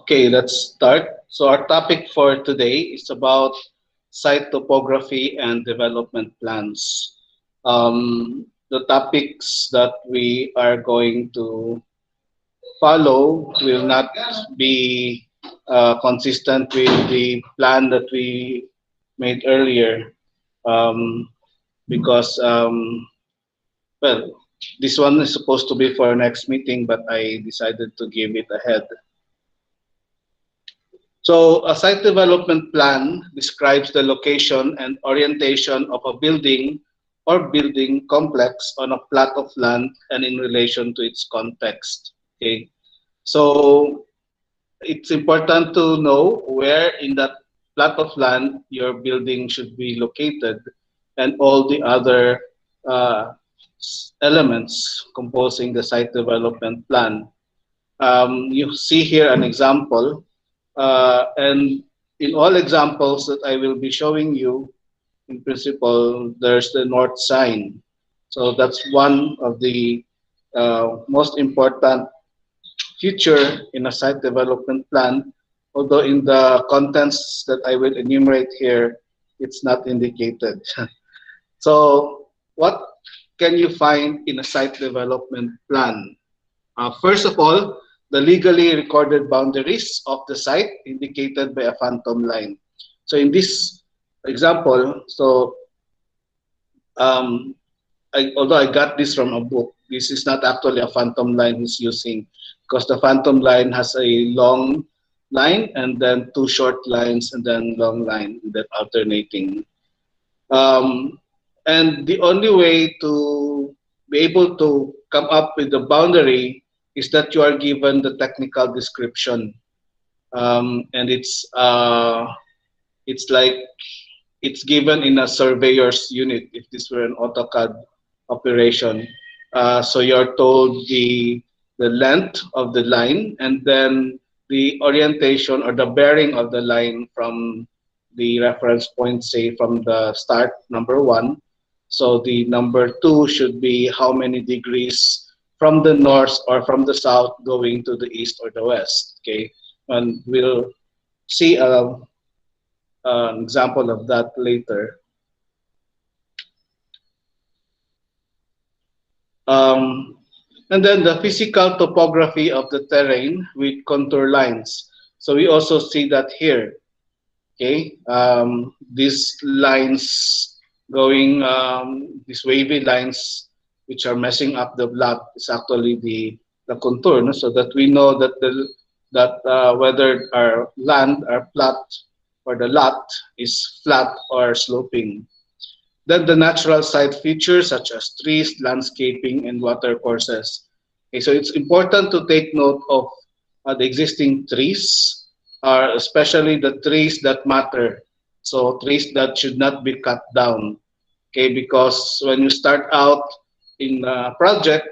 Okay, let's start. So our topic for today is about site topography and development plans. The topics that we are going to follow will not be consistent with the plan that we made earlier um, because, well, this one is supposed to be for next meeting, but I decided to give it ahead. So, a site development plan describes the location and orientation of a building or building complex on a plot of land and in relation to its context. Okay, so it's important to know where in that plot of land your building should be located and all the other uh, elements composing the site development plan. You see here an example, and in all examples that I will be showing you, in principle, there's the north sign. So that's one of the most important feature in a site development plan, although in the contents that I will enumerate here, it's not indicated. So what can you find in a site development plan? First of all, the legally recorded boundaries of the site indicated by a phantom line. So in this example, um, although I got this from a book, this is not actually a phantom line he's using because the phantom line has a long line and then two short lines and then long line that alternating. Um, and the only way to be able to come up with the boundary is that you are given the technical description, and it's like it's given in a surveyor's unit if this were an AutoCAD operation. So you're told the length of the line and then the orientation or the bearing of the line from the reference point, say from the start, number one. So the number two should be how many degrees from the north or from the south going to the east or the west. Okay, and we'll see an example of that later. Um, and then the physical topography of the terrain with contour lines. So we also see that here. Okay, these lines going, these wavy lines which are messing up the block is actually the contour, no? So that we know that whether our land, our plot, or the lot is flat or sloping. Then the natural site features such as trees, landscaping, and water courses. Okay, so it's important to take note of the existing trees, especially the trees that matter. So trees that should not be cut down. Okay, because when you start out in a project,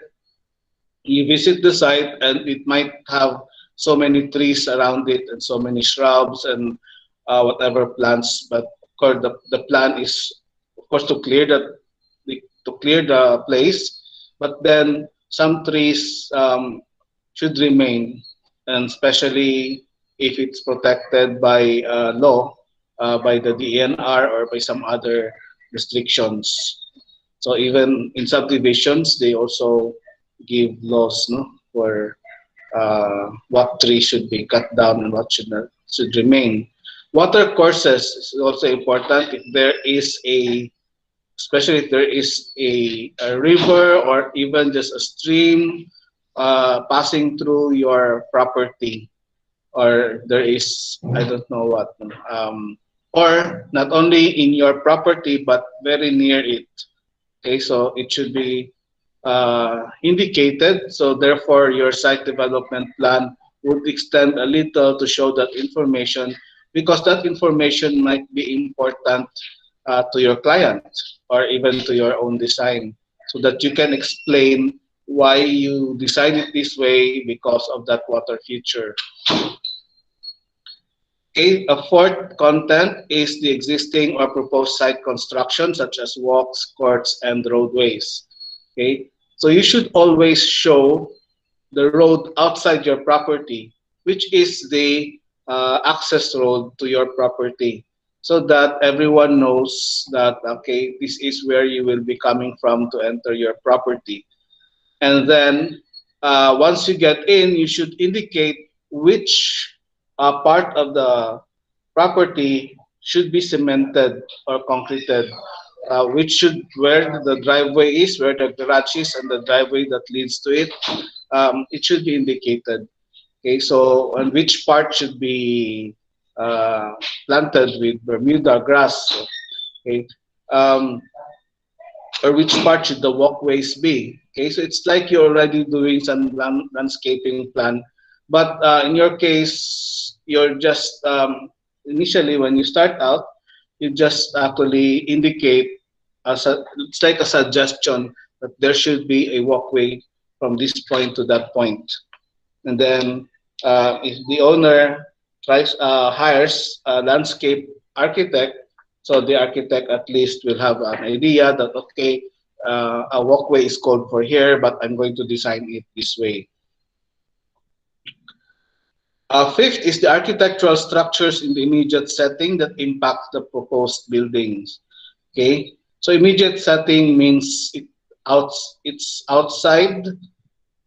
you visit the site and it might have so many trees around it and so many shrubs and whatever plants. But of course, the plan is, of course, to clear to clear the place. But then some trees should remain, and especially if it's protected by law, by the DNR or by some other restrictions. So even in subdivisions, they also give laws, no, for what trees should be cut down and what should not, should remain. Water courses is also important. If there is especially if there is a river or even just a stream passing through your property, or there is, I don't know what, or not only in your property but very near it. Okay, so it should be indicated. So therefore, your site development plan would extend a little to show that information, because that information might be important to your client or even to your own design, so that you can explain why you designed it this way because of that water feature. Okay, a fourth content is the existing or proposed site construction, such as walks, courts, and roadways. Okay, so you should always show the road outside your property, which is the access road to your property, so that everyone knows that, okay, this is where you will be coming from to enter your property. And then once you get in, you should indicate which part of the property should be cemented or concreted, which should where the driveway is, where the garage is, and the driveway that leads to it. It should be indicated. Okay, so and which part should be uh, planted with Bermuda grass. Okay, um, or which part should the walkways be. Okay, so it's like you're already doing some landscaping plan, but in your case, you're just initially when you start out, you just actually indicate as a, it's like a suggestion that there should be a walkway from this point to that point, and then if the owner hires a landscape architect, so the architect at least will have an idea that, okay, a walkway is called for here, but I'm going to design it this way. Fifth is the architectural structures in the immediate setting that impact the proposed buildings. Okay, so immediate setting means it's outside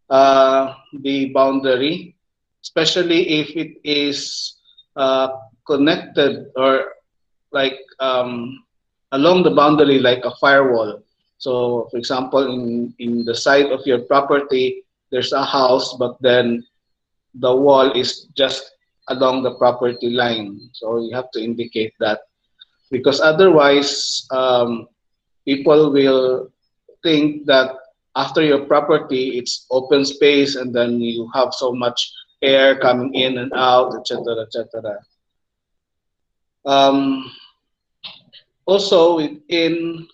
the boundary, especially if it is connected or like along the boundary, like a firewall. So, for example, in the side of your property, there's a house, but then the wall is just along the property line. So you have to indicate that, because otherwise, people will think that after your property, it's open space, and then you have so much air coming in and out, etc., etc. Um, Also, within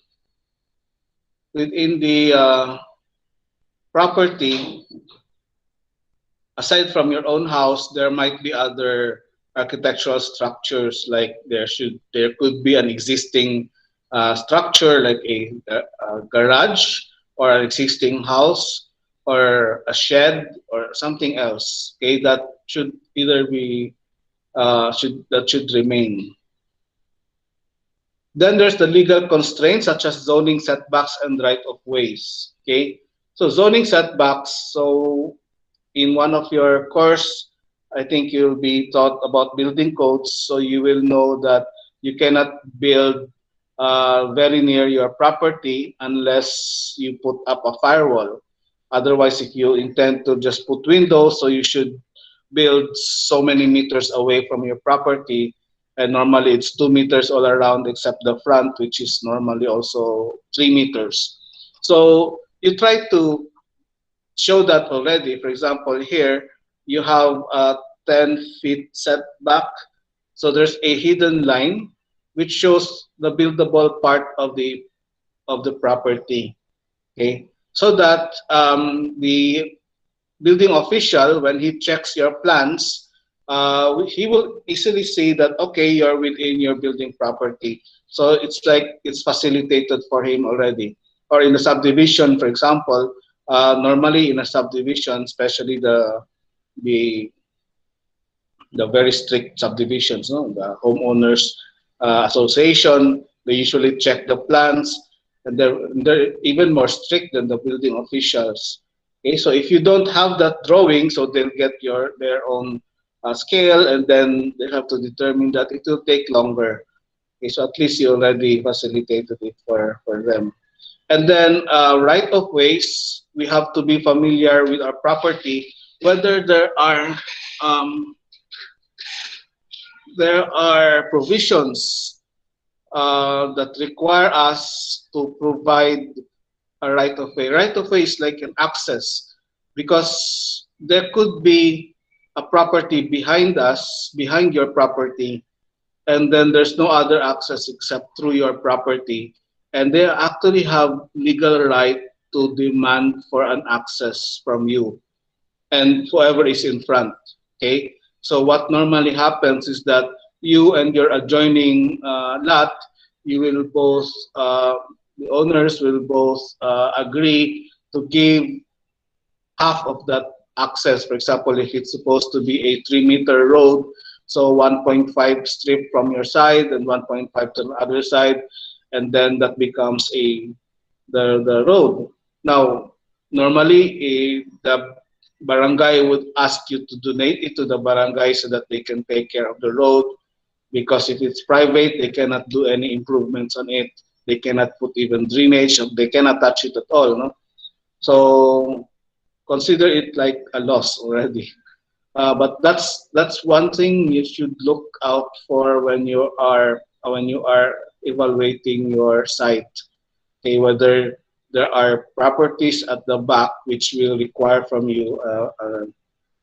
the property, aside from your own house, there might be other architectural structures. Like there could be an existing structure, like a garage, or an existing house, or a shed, or something else. Okay, that should either be should remain. Then there's the legal constraints such as zoning setbacks and right of ways. Okay, so zoning setbacks. So in one of your course, I think you'll be taught about building codes, so you will know that you cannot build very near your property unless you put up a firewall. Otherwise, if you intend to just put windows, so you should build so many meters away from your property, and normally it's 2 meters all around except the front, which is normally also 3 meters. So you try to show that already. For example, here you have a 10 feet setback. So there's a hidden line which shows the buildable part of the property. Okay, so that the building official, when he checks your plans, he will easily see that, okay, you're within your building property. So it's like it's facilitated for him already. Or in a subdivision, for example, normally in a subdivision, especially the the very strict subdivisions, no? The homeowners association, they usually check the plans, and they're even more strict than the building officials. Okay, so if you don't have that drawing, so they'll get their own scale, and then they have to determine that it will take longer. Okay, so at least you already facilitated it for them. And then right of ways, we have to be familiar with our property, whether um, there are provisions that require us to provide a right of way. Right of way is like an access, because there could be a property behind us, behind your property, and then there's no other access except through your property, and they actually have legal right to demand for an access from you and whoever is in front. Okay, so what normally happens is that you and your adjoining lot, you will both the owners will both agree to give half of that access. For example, if it's supposed to be a 3-meter road, so 1.5 strip from your side and 1.5 to the other side, and then that becomes the road. Now, normally the barangay would ask you to donate it to the barangay so that they can take care of the road, because if it's private, they cannot do any improvements on it. They cannot put even drainage. They cannot touch it at all. No? So consider it like a loss already. But that's one thing you should look out for when you are evaluating your site. Okay, whether there are properties at the back which will require from you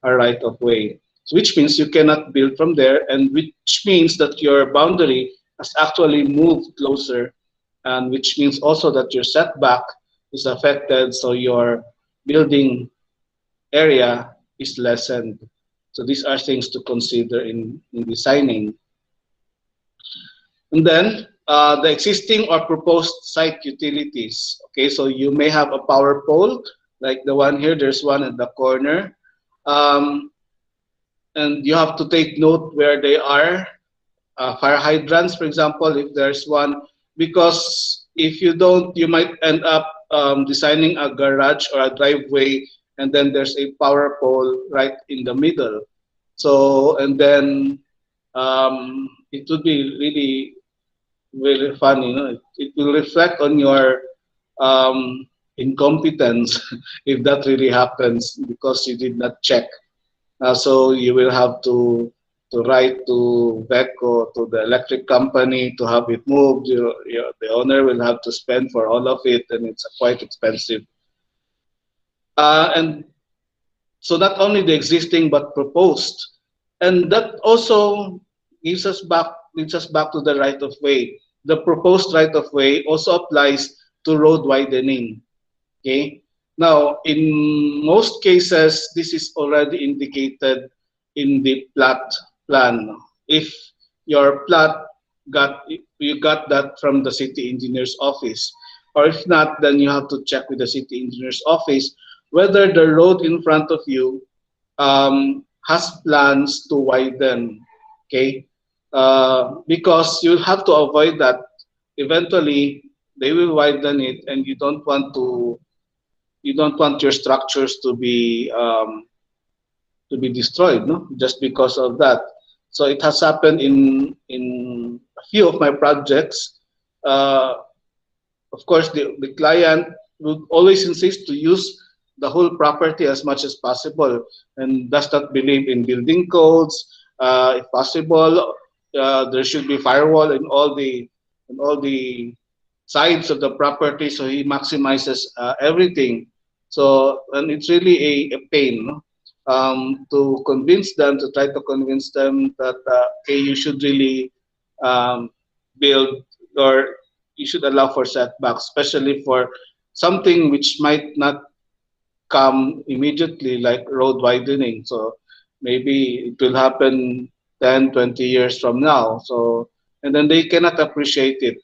a right of way, which means you cannot build from there, and which means that your boundary has actually moved closer, and which means also that your setback is affected, so your building area is lessened. So these are things to consider in designing. And then the existing or proposed site utilities. Okay, so you may have a power pole like the one here. There's one in the corner. Um, and you have to take note where they are. Fire hydrants, for example, if there's one, because if you don't, you might end up designing a garage or a driveway, and then there's a power pole right in the middle. So, and then it would be really, really fun, you know. It will reflect on your incompetence if that really happens because you did not check. So you will have to write to VECO, to the electric company, to have it moved. The owner will have to spend for all of it, and it's quite expensive. And so not only the existing but proposed, and that also leads us back to the right of way. The proposed right of way also applies to road widening. Okay. Now, in most cases, this is already indicated in the plat plan. If your plat you got that from the city engineer's office, or if not, then you have to check with the city engineer's office whether the road in front of you has plans to widen. Okay, because you'll have to avoid that. Eventually, they will widen it, and you don't want your structures to be destroyed, no, just because of that. So it has happened in a few of my projects. Uh, of course, the client will always insist to use the whole property as much as possible, and does not believe in building codes. If possible, there should be firewall in all the sides of the property, so he maximizes everything. So, and it's really a pain, no? To convince them, to try to convince them that okay, you should really build, or you should allow for setbacks, especially for something which might not come immediately, like road widening. So maybe it will happen 10, 20 years from now. So, and then they cannot appreciate it.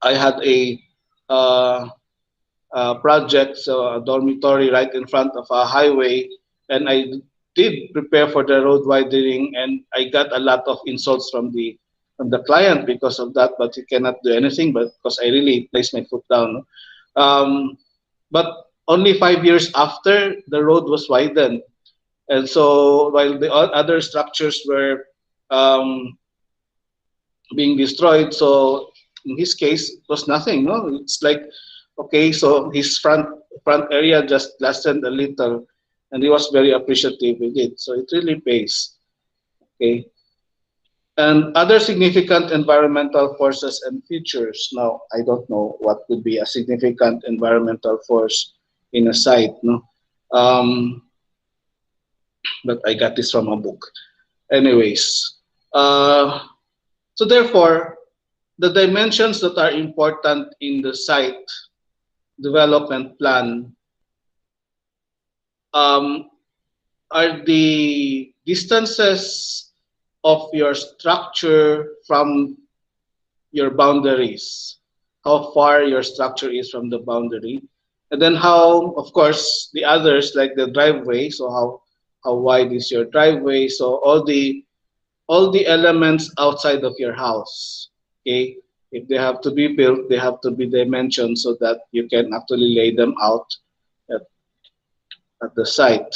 I had uh, project, so a dormitory right in front of a highway, and I did prepare for the road widening, and I got a lot of insults from the client because of that. But you cannot do anything, but because I really placed my foot down. Um, but only 5 years after, the road was widened, and so while the other structures were um, being destroyed. So in his case, it was nothing. No, it's like okay, so his front area just lessened a little, and he was very appreciative with it. So it really pays. Okay, and other significant environmental forces and features. Now I don't know what could be a significant environmental force in a site. No, um, but I got this from a book. Anyways, uh, so therefore, the dimensions that are important in the site development plan um, are the distances of your structure from your boundaries, how far your structure is from the boundary, And then how, of course, the others like the driveway. So how wide is your driveway? So all the elements outside of your house. Okay, if they have to be built, they have to be dimensioned so that you can actually lay them out at, at the site.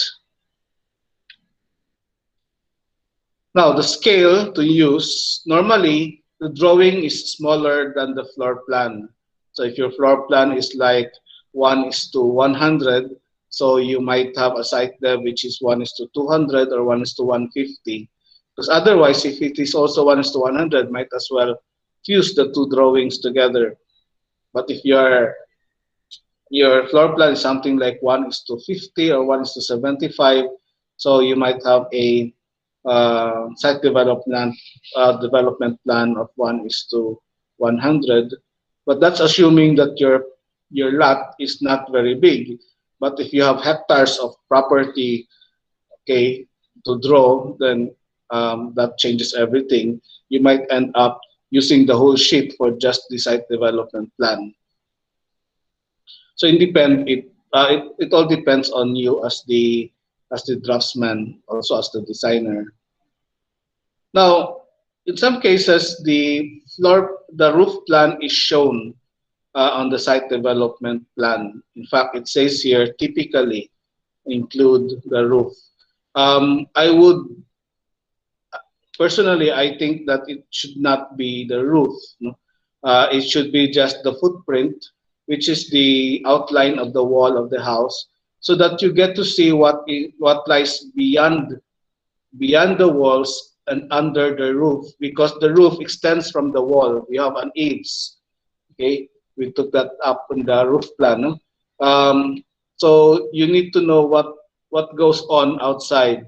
Now, the scale to use, normally the drawing is smaller than the floor plan. So if your floor plan is like 1 is to 100, so you might have a site there which is 1 is to 200 or 1 is to 150. Because otherwise, if it is also 1 is to 100, might as well fuse the two drawings together. But if your floor plan is something like 1 is to 50 or 1 is to 75, so you might have a site development plan of 1 is to 100, but that's assuming that your lot is not very big. But if you have hectares of property, okay, to draw, then that changes everything. You might end up using the whole sheet for just the site development plan. So it all depends on you as the draftsman, also as the designer. Now, in some cases, the roof plan is shown on the site development plan. In fact, it says here typically include the roof. I would personally, I think that it should not be the roof. No? It should be just the footprint, which is the outline of the wall of the house, so that you get to see what lies beyond the walls and under the roof, because the roof extends from the wall. We have an eaves. Okay, we took that up in the roof plan. No? So you need to know what goes on outside,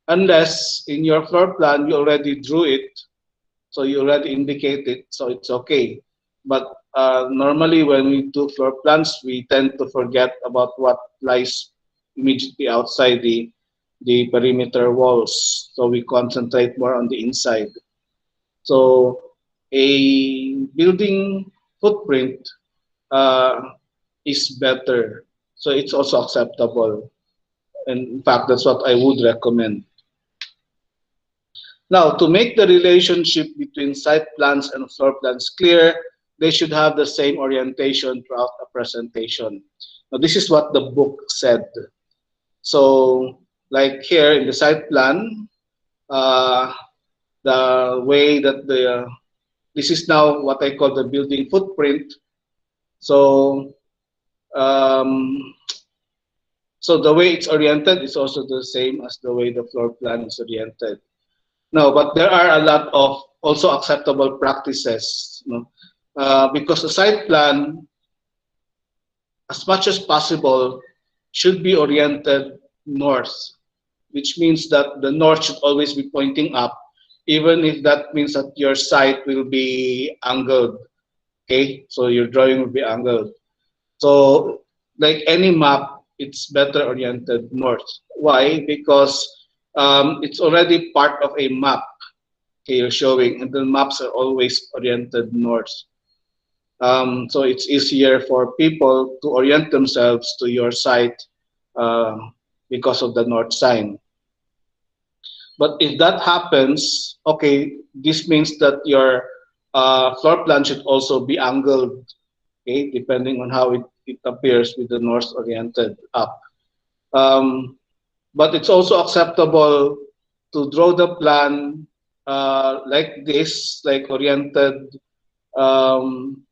unless in your floor plan you already drew it, so you already indicate it, so it's okay. But normally when we do floor plans, we tend to forget about what lies immediately outside the perimeter walls. So we concentrate more on the inside. So a building footprint uh, is better. So it's also acceptable. And in fact, that's what I would recommend. Now, to make the relationship between site plans and floor plans clear, they should have the same orientation throughout the presentation. Now, this is what the book said. So, like here in the site plan, uh, the way that this is now what I call the building footprint. So, um, so the way it's oriented is also the same as the way the floor plan is oriented. No, but there are a lot of also acceptable practices, you know, because the site plan, as much as possible, should be oriented north, which means that the north should always be pointing up, even if that means that your site will be angled. Okay, so your drawing will be angled. So, like any map, it's better oriented north. Why? Because it's already part of a map. Okay, you're showing, and the maps are always oriented north. So it's easier for people to orient themselves to your site uh, because of the north sign. But if that happens, okay, this means that your floor plan should also be angled, okay, depending on how it appears with the north oriented up. Um, but it's also acceptable to draw the plan like this, like oriented um,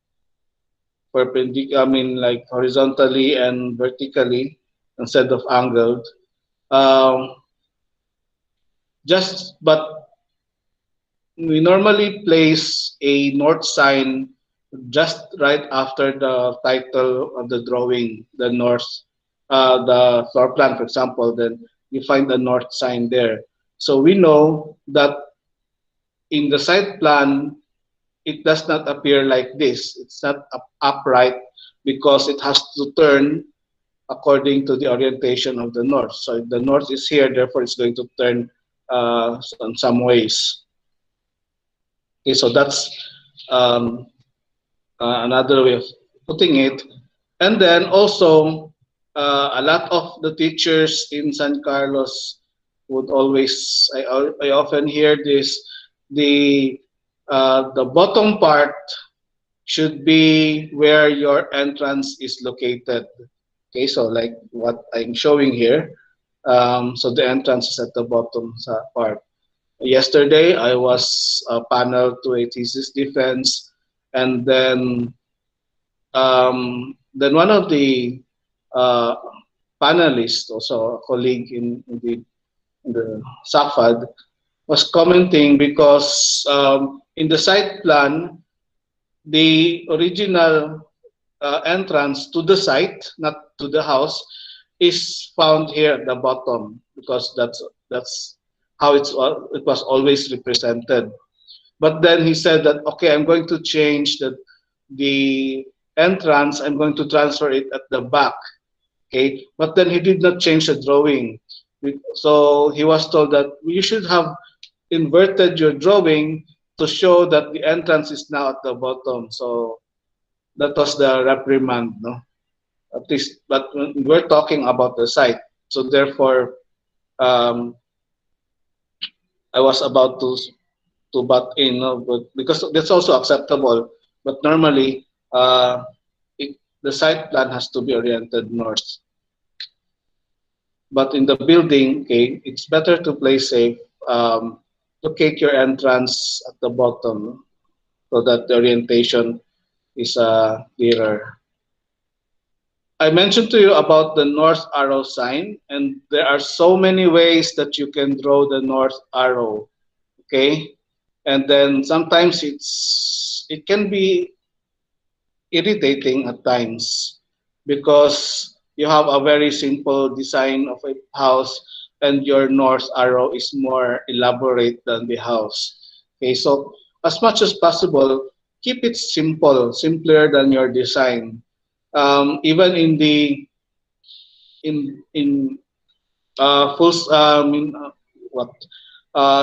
perpendicular, I mean like horizontally and vertically instead of angled. Um, but we normally place a north sign just right after the title of the drawing, the north, the floor plan, for example, then you find the north sign there. So we know that in the site plan, it does not appear like this. It's not upright because it has to turn according to the orientation of the north. So if the north is here, therefore it's going to turn in some ways. Okay, so that's another way of putting it. And then also, a lot of the teachers in San Carlos would always, I often hear this, the the bottom part should be where your entrance is located. Okay, so like what I'm showing here. So the entrance is at the bottom part. Yesterday, I was a panel to a thesis defense, and then one of the uh, panelists, also a colleague in the SAFAD, was commenting because in the site plan, the original entrance to the site, not to the house, is found here at the bottom because that's how it was always represented. But then he said that okay, I'm going to change the entrance. I'm going to transfer it at the back. Okay, but then he did not change the drawing. So he was told that you should have inverted your drawing to show that the entrance is now at the bottom. So that was the reprimand, no? At least, but we're talking about the site. So therefore, um, I was about to butt in, no? But because that's also acceptable. But normally, the site plan has to be oriented north. But in the building, okay, it's better to play safe. Locate your entrance at the bottom so that the orientation is clearer. I mentioned to you about the north arrow sign, and there are so many ways that you can draw the north arrow. Okay, and then sometimes it can be irritating at times because you have a very simple design of a house and your north arrow is more elaborate than the house. Okay, so as much as possible, keep it simple, simpler than your design. Even in full in, what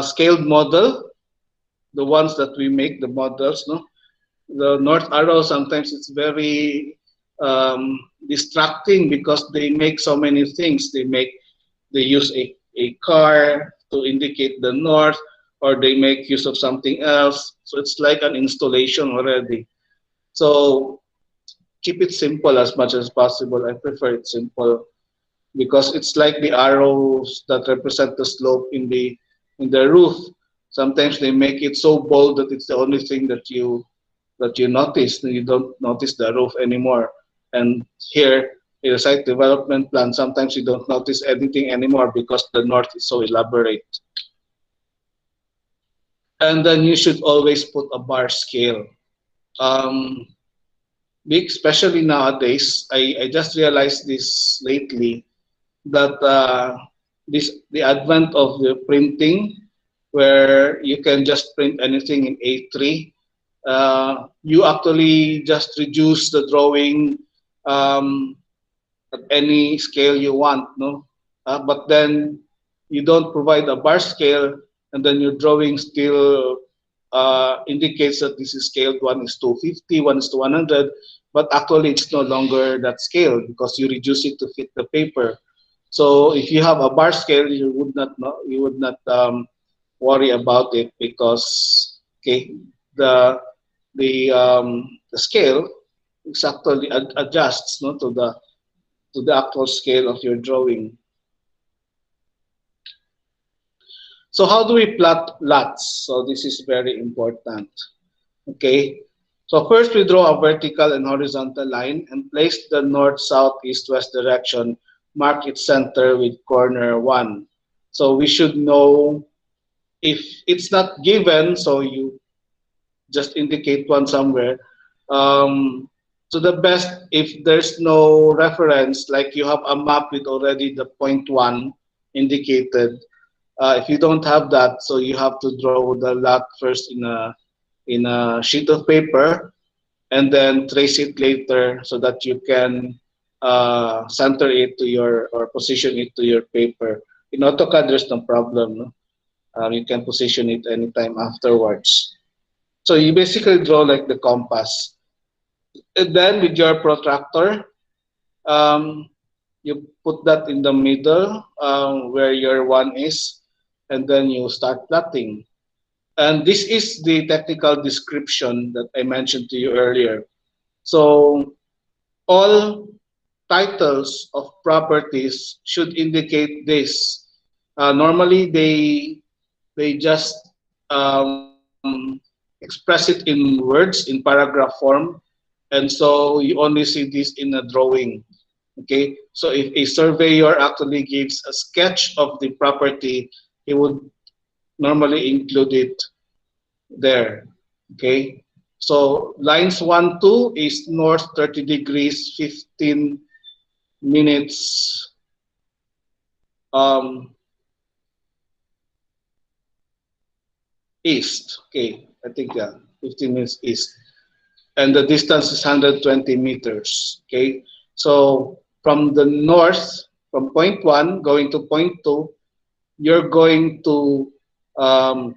scaled model, the ones that we make, the models, no, the north arrow sometimes it's very distracting because they make so many things. They use a car to indicate the north, or they make use of something else. So it's like an installation already. So keep it simple as much as possible. I prefer it simple because it's like the arrows that represent the slope in the roof. Sometimes they make it so bold that it's the only thing that you notice. You don't notice the roof anymore. And here in the site development plan, sometimes you don't notice anything anymore because the north is so elaborate. And then you should always put a bar scale. Um, Especially nowadays, I just realized this lately that the advent of the printing, where you can just print anything in A3, you actually just reduce the drawing um, at any scale you want, no? But then you don't provide a bar scale, and then your drawing still indicates that this is scaled 1 is to 50, 1 is to 100, but actually it's no longer that scale because you reduce it to fit the paper. So if you have a bar scale, you would not worry about it because okay, the the scale is actually adjusts, no, to the actual scale of your drawing. So how do we plot lots? So this is very important. Okay. So first we draw a vertical and horizontal line and place the north, south, east, west direction. Mark its center with corner 1. So we should know if it's not given, so you just indicate one somewhere. Um, so the best, if there's no reference, like you have a map with already the point 1 indicated, if you don't have that, so you have to draw the lot first in a sheet of paper and then trace it later so that you can center it to your or position it to your paper. In AutoCAD, there's no problem. No? You can position it anytime afterwards. So you basically draw like the compass. And then with your protractor, um, you put that in the middle where your one is, and then you start plotting. And this is the technical description that I mentioned to you earlier. So all titles of properties should indicate this. Normally, they just express it in words in paragraph form, and so you only see this in a drawing. Okay, so if a surveyor actually gives a sketch of the property, he would normally include it there. Okay, so lines 1, 2 is north 30 degrees, 15 minutes um, east. Okay, I think 15 minutes east. And the distance is 120 meters. Okay, so from the north, from point 1 going to point 2, you're going um,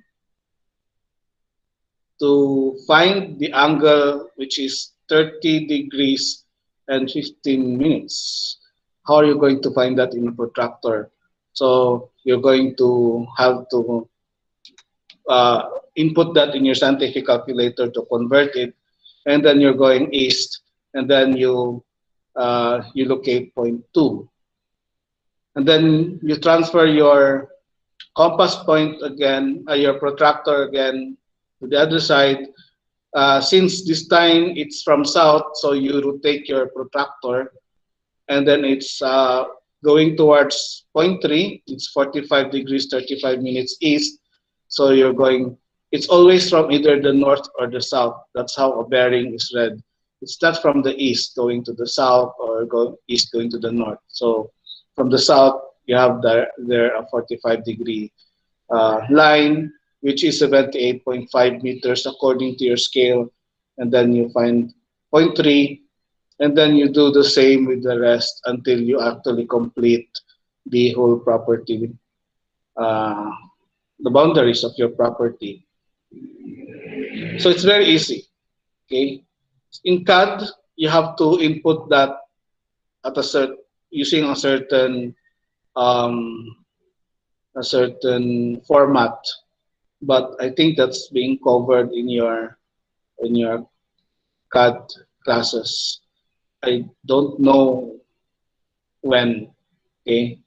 to find the angle which is 30 degrees and 15 minutes. How are you going to find that in a protractor? So you're going to have to uh, input that in your scientific calculator to convert it, and then you're going east, and then you locate point 2, and then you transfer your compass point again, your protractor again to the other side. Since this time it's from south, so you rotate your protractor, and then it's going towards point 3. It's 45 degrees 35 minutes east. So you're going. It's always from either the north or the south. That's how a bearing is read. It's not from the east going to the south or east going to the north. So from the south, you have there a 45-degree line, which is 78.5 meters according to your scale, and then you find point 3, and then you do the same with the rest until you actually complete the whole property, uh, the boundaries of your property. So it's very easy. Okay, in CAD you have to input that at using um, a certain format, but I think that's being covered in your CAD classes. I don't know when. Okay,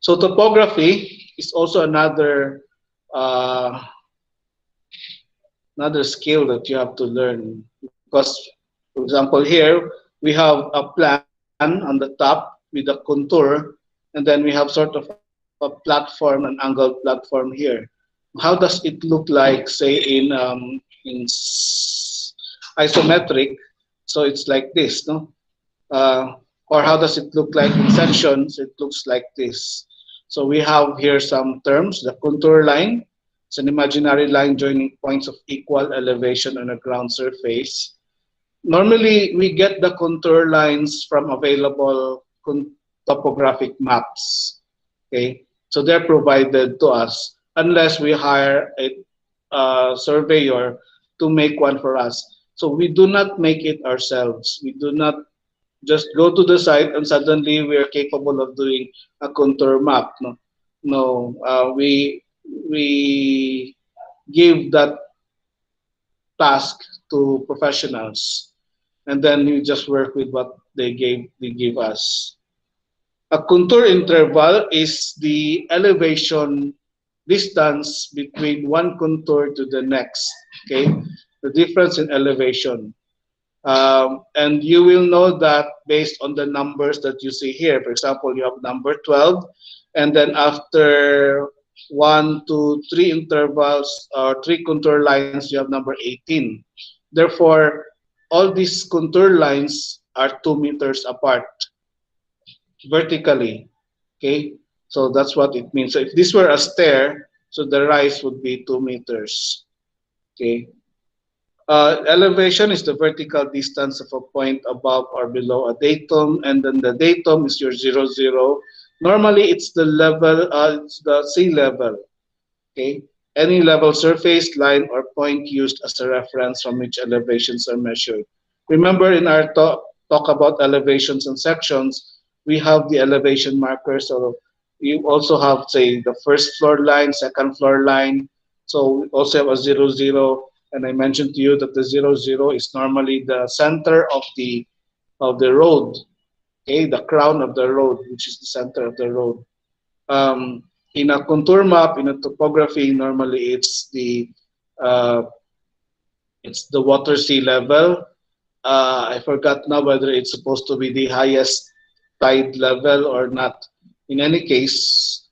so topography is also uh, another skill that you have to learn, because, for example, here we have a plan on the top with a contour, and then we have sort of a platform, an angled platform here. How does it look like, say, isometric? So it's like this, no? Or how does it look like in sections? It looks like this. So we have here some terms. The contour line, it's an imaginary line joining points of equal elevation on a ground surface. Normally, we get the contour lines from available topographic maps. Okay, so they're provided to us unless we hire a surveyor to make one for us. So we do not make it ourselves. We do not just go to the site and suddenly we are capable of doing a contour map. No, no, we give that task to professionals, and then we just work with what they give us. A contour interval is the elevation distance between one contour to the next. Okay, the difference in elevation. And you will know that based on the numbers that you see here. For example, you have number 12, and then after 1, 2, 3 intervals or 3 contour lines, you have number 18. Therefore, all these contour lines are 2 meters apart vertically. Okay, so that's what it means. So if this were a stair, so the rise would be 2 meters. Okay, elevation is the vertical distance of a point above or below a datum, and then the datum is your 0, 0. Normally, it's the level, it's the sea level. Okay, any level surface, line, or point used as a reference from which elevations are measured. Remember, in our talk about elevations and sections, we have the elevation markers. So you also have, say, the first floor line, second floor line. So we also have a 0, 0. And I mentioned to you that the 0, 0 is normally the center of the road, okay, the crown of the road, which is the center of the road. Um, in a contour map, in a topography, normally uh, it's the water sea level. I forgot now whether it's supposed to be the highest tide level or not. In any case,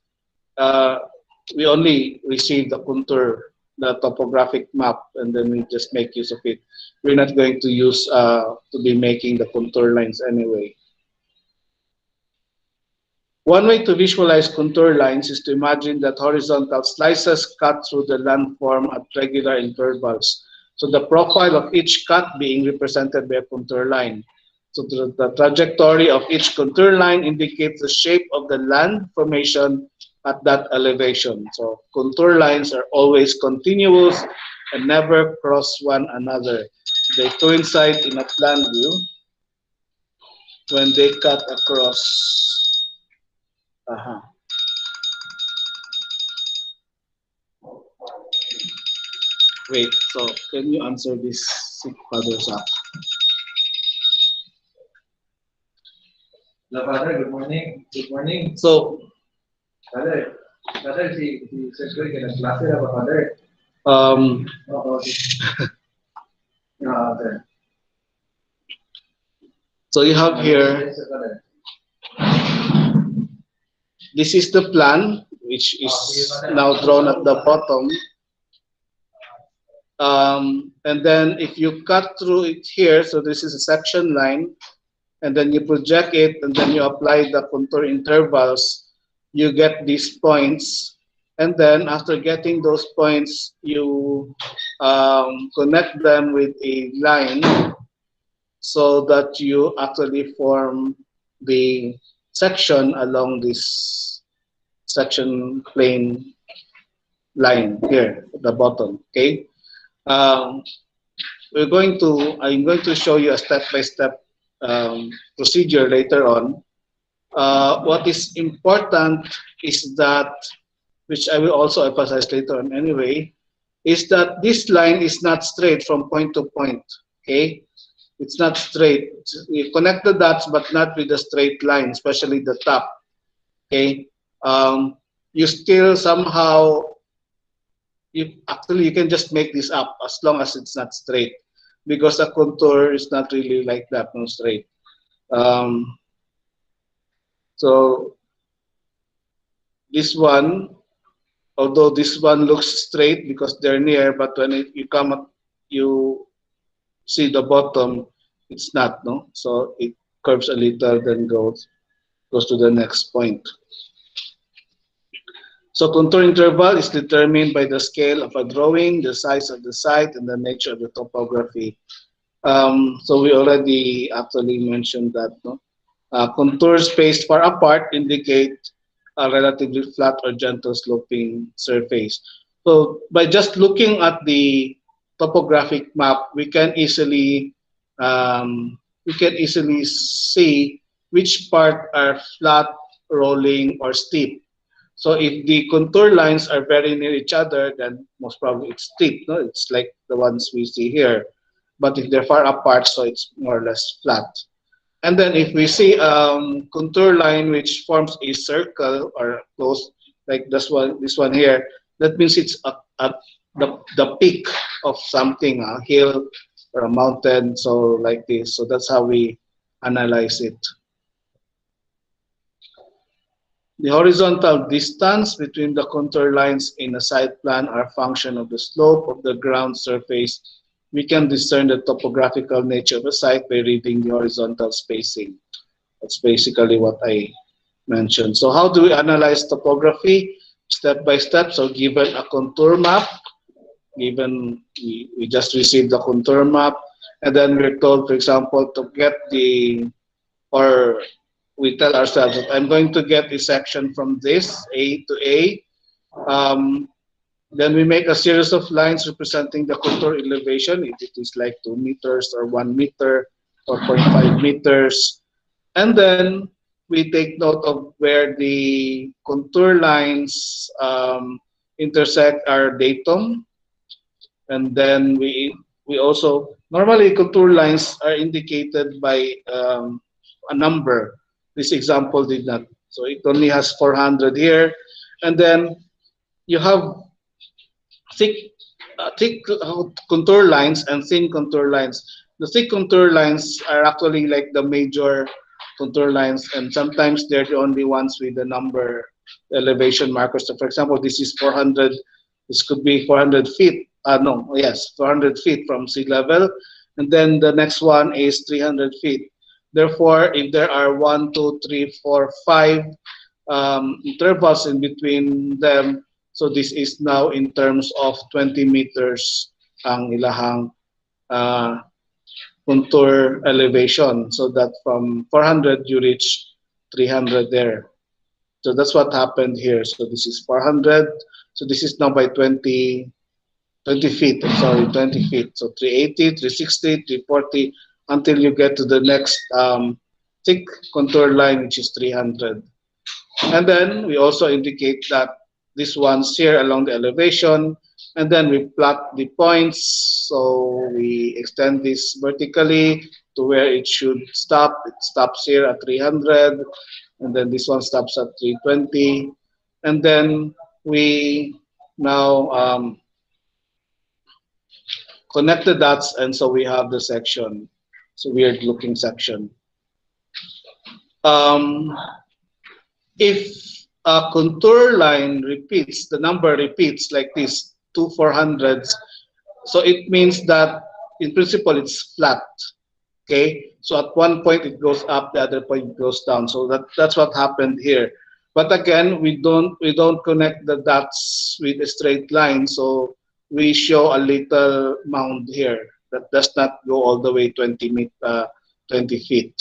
uh, we only receive the contour, the topographic map, and then we just make use of it. We're not going to use to be making the contour lines anyway. One way to visualize contour lines is to imagine that horizontal slices cut through the landform at regular intervals. So the profile of each cut being represented by a contour line. So the trajectory of each contour line indicates the shape of the land formation at that elevation. So contour lines are always continuous and never cross one another. They coincide in a plan view when they cut across. Uh-huh. Wait, so can you answer this father's up? Hello, Father. Good morning. Good morning. So, Father, Father, si Sir Joy, nag-klase na ba, Father? Oo, Sir. So you have here, Yes, Father. this is the plan, which is now drawn at the bottom. And then if you cut through it here, so this is a section line, and then you project it, and then you apply the contour intervals, you get these points. And then after getting those points, you connect them with a line so that you actually form the section along this section plane line here at the bottom. Okay. Um, I'm going to show you a step-by-step procedure later on. What is important is that, which I will also emphasize later on anyway, is that this line is not straight from point to point. Okay, it's not straight. You connect the dots, but not with a straight line, especially the top. Okay, you still somehow you can just make this up as long as it's not straight, because a contour is not really like that, no straight. Um, so this one, although this one looks straight because they're near, but when you come up, you see the bottom, it's not, no? So it curves a little, then goes to the next point. So contour interval is determined by the scale of a drawing, the size of the site, and the nature of the topography. So we already actually mentioned that, no? Contours spaced far apart indicate a relatively flat or gentle sloping surface. So by just looking at the topographic map, we can easily see which part are flat, rolling, or steep. So if the contour lines are very near each other, then most probably it's steep. No, it's like the ones we see here. But if they're far apart, so it's more or less flat. And then if we see contour line which forms a circle or close, like this one here, that means it's the peak of something, a hill or a mountain, so like this. So that's how we analyze it. The horizontal distance between the contour lines in a site plan are a function of the slope of the ground surface. We can discern the topographical nature of a site by reading the horizontal spacing. That's basically what I mentioned. So how do we analyze topography? Step by step. So given a contour map, given we just received the contour map, and then we're told, for example, to get or we tell ourselves that I'm going to get a section from this A to A. Then we make a series of lines representing the contour elevation, if it is like 2 meters or 1 meter. 4.5 meters. And then we take note of where the contour lines intersect our datum. And then we also, normally contour lines are indicated by a number. This example did not. So it only has 400 here. And then you have thick, thick contour lines and thin contour lines. The thick contour lines are actually like the major contour lines, and sometimes they're the only ones with the number elevation markers. So, for example, this is 400. This could be 400 feet. No, yes, 400 feet from sea level, and then the next one is 300 feet. Therefore, if there are one, two, three, four, five intervals in between them, so this is now in terms of 20 meters ang ilahang uh, contour elevation. So that from 400 you reach 300 there. So that's what happened here. So this is 400. So this is now by 20 feet. I'm sorry, 20 feet. So 380, 360, 340 until you get to the next thick contour line, which is 300. And then we also indicate that this one's here along the elevation, and then we plot the points. So we extend this vertically to where it should stop. It stops here at 300, and then this one stops at 320. And then we now connect the dots, and so we have the section. It's a weird looking section. Um, if a contour line repeats, the number repeats like this, 2 400s, so it means that in principle it's flat. Okay, so at one point it goes up, the other point goes down. So that's what happened here. But again, we don't connect the dots with a straight line, so we show a little mound here that does not go all the way 20 feet.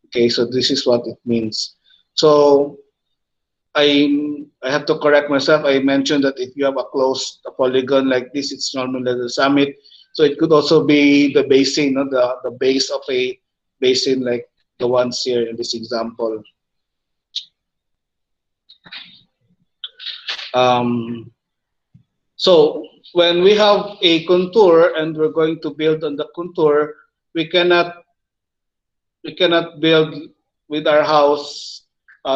Okay, so this is what it means. So I have to correct myself. I mentioned that if you have a closed polygon like this, it's normally the summit. So it could also be the basin, no? The base of a basin like the ones here in this example. Um, so when we have a contour and we're going to build on the contour, we cannot build with our house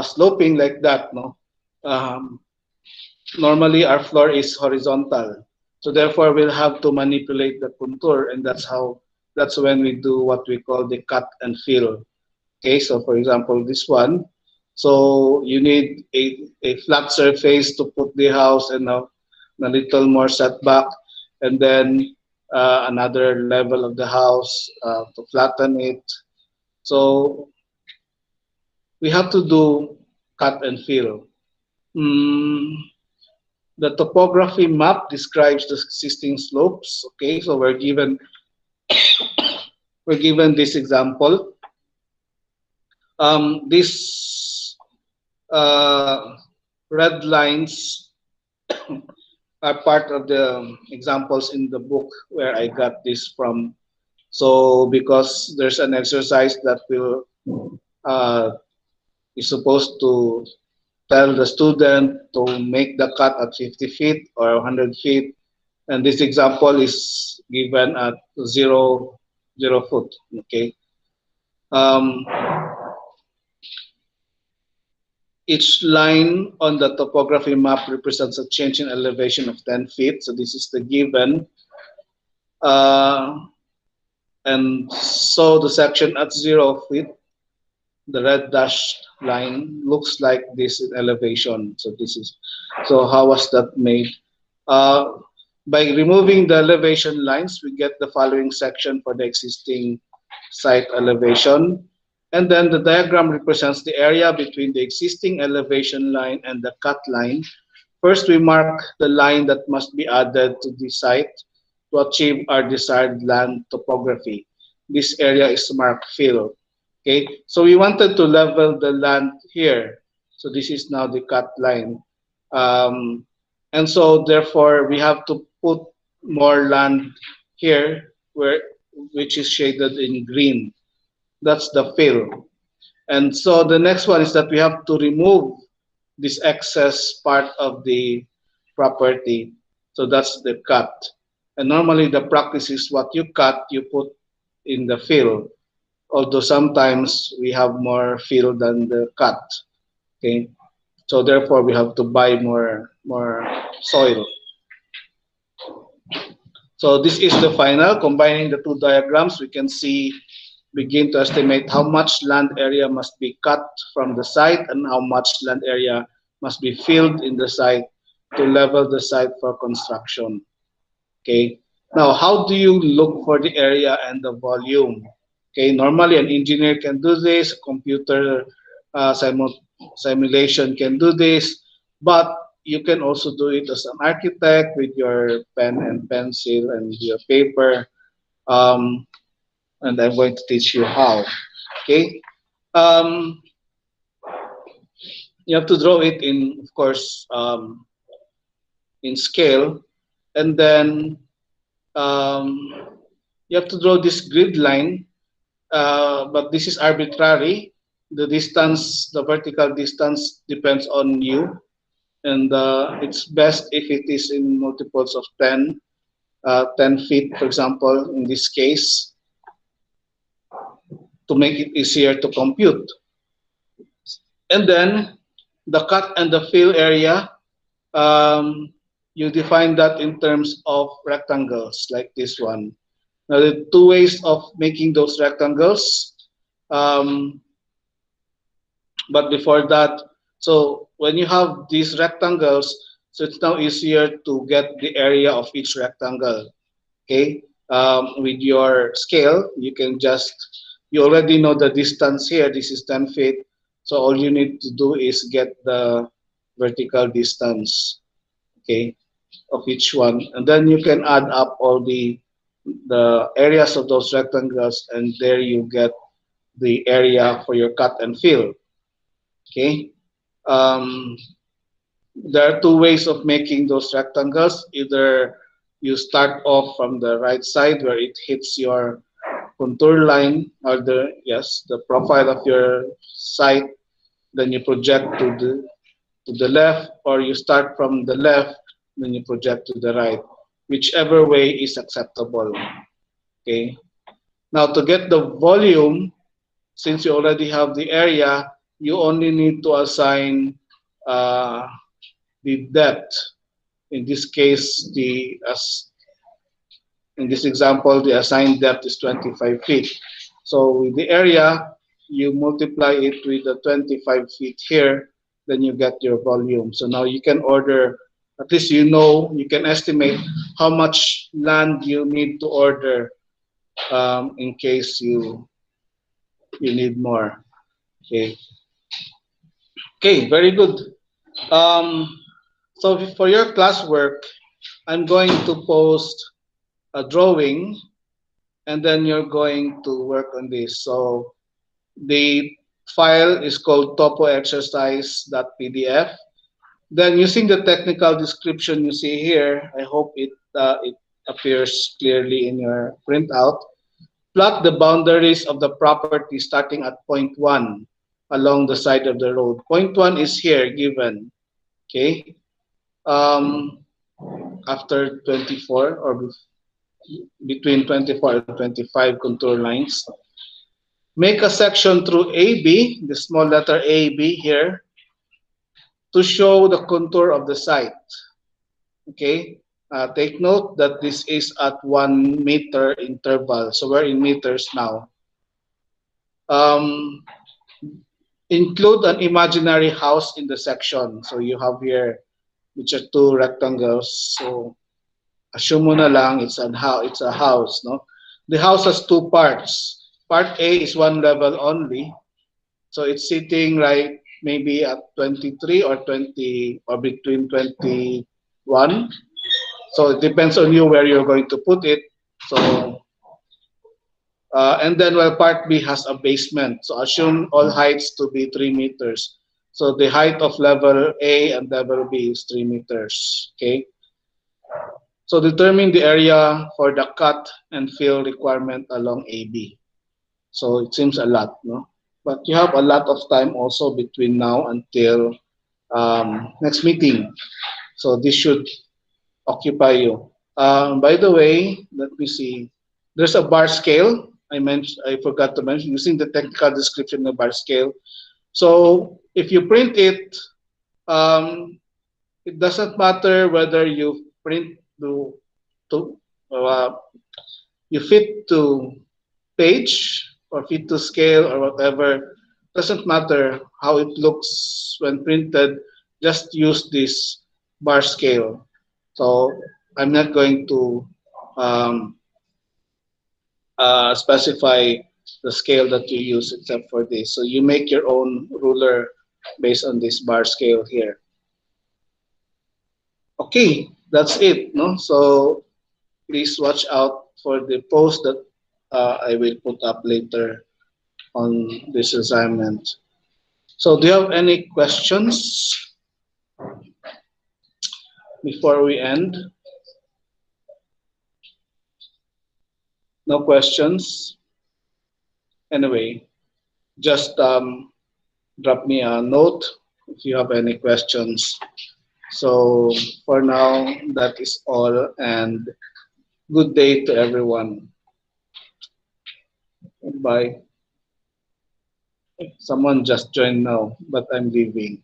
sloping like that, no. Um, Normally our floor is horizontal, so therefore we'll have to manipulate the contour, and that's when we do what we call the cut and fill. Okay, so for example this one, so you need a flat surface to put the house, and a little more setback, and then another level of the house to flatten it. So we have to do cut and fill. Mm, the topography map describes the existing slopes. Okay, so we're given this example. These red lines are part of the examples in the book where I got this from. So because there's an exercise that will is supposed to tell the student to make the cut at 50 feet or 100 feet, and this example is given at zero foot. Okay. Um, each line on the topography map represents a change in elevation of 10 feet. So this is the given. And so the section at 0 feet, the red dashed line looks like this in elevation. So how was that made? Uh, by removing the elevation lines, we get the following section for the existing site elevation. And then the diagram represents the area between the existing elevation line and the cut line. First, we mark the line that must be added to the site to achieve our desired land topography. This area is marked fill. Okay, so we wanted to level the land here. So this is now the cut line. And so therefore we have to put more land here which is shaded in green. That's the fill. And so the next one is that we have to remove this excess part of the property. So that's the cut. And normally the practice is what you cut, you put in the fill. Although sometimes we have more fill than the cut. Okay. So therefore we have to buy more soil. So this is the final. Combining the two diagrams, we can see, begin to estimate how much land area must be cut from the site and how much land area must be filled in the site to level the site for construction. Okay. Now, how do you look for the area and the volume? Okay. Normally, an engineer can do this. Computer simulation can do this, but you can also do it as an architect with your pen and pencil and your paper. Um, and I'm going to teach you how. Okay. Um, you have to draw it in, of course, in scale, and then um, you have to draw this grid line, but this is arbitrary. The distance, the vertical distance depends on you, and it's best if it is in multiples of 10, 10 feet, for example, in this case, to make it easier to compute. And then the cut and the fill area, um, you define that in terms of rectangles like this one. Now, the two ways of making those rectangles, um, but before that, so when you have these rectangles, so it's now easier to get the area of each rectangle. Okay, with your scale, you can just, you already know the distance here. This is 10 feet. So all you need to do is get the vertical distance, okay, of each one, and then you can add up all the areas of those rectangles, and there you get the area for your cut and fill. Okay. Um, there are two ways of making those rectangles. Either you start off from the right side where it hits your contour line, or the profile of your site, then you project to the left, or you start from the left, then you project to the right. Whichever way is acceptable. Okay. Now to get the volume, since you already have the area, you only need to assign uh, the depth. In this case, in this example, the assigned depth is 25 feet. So with the area, you multiply it with the 25 feet here, then you get your volume. So now you can order, at least you know, you can estimate how much land you need to order in case you need more. Okay. Okay, very good. Um, so for your classwork, I'm going to post a drawing, and then you're going to work on this. So the file is called topoexercise.pdf. Then using the technical description you see here, I hope it appears clearly in your printout. Plot the boundaries of the property starting at point 1 along the side of the road. Point 1 is here given. Okay. Um, after 24 or between 24 and 25 contour lines. Make a section through AB, the small letter AB here, to show the contour of the site. Okay. Take note that this is at 1 meter interval. So we're in meters now. Include an imaginary house in the section. So you have here, which are two rectangles. So assume mo na lang it's a house, no? The house has two parts. Part A is one level only. So it's sitting right maybe at 23 or 20 or between 21. So it depends on you where you're going to put it. So and then part B has a basement. So assume all heights to be 3 meters. So the height of level A and level B is 3 meters. Okay. So determine the area for the cut and fill requirement along AB. So it seems a lot, no? But you have a lot of time also between now until next meeting. So this should occupy you. By the way, let me see. There's a bar scale. I forgot to mention using the technical description of bar scale. So if you print it, um, it doesn't matter whether you print to uh, you fit to page or fit to scale or whatever. Doesn't matter how it looks when printed. Just use this bar scale. So I'm not going to um, specify the scale that you use except for this. So you make your own ruler based on this bar scale here. Okay, that's it. No, so please watch out for the post that I will put up later on this assignment. So do you have any questions before we end? No questions? Anyway, just drop me a note if you have any questions. So for now, that is all, and good day to everyone. Bye. Someone just joined now, but I'm leaving.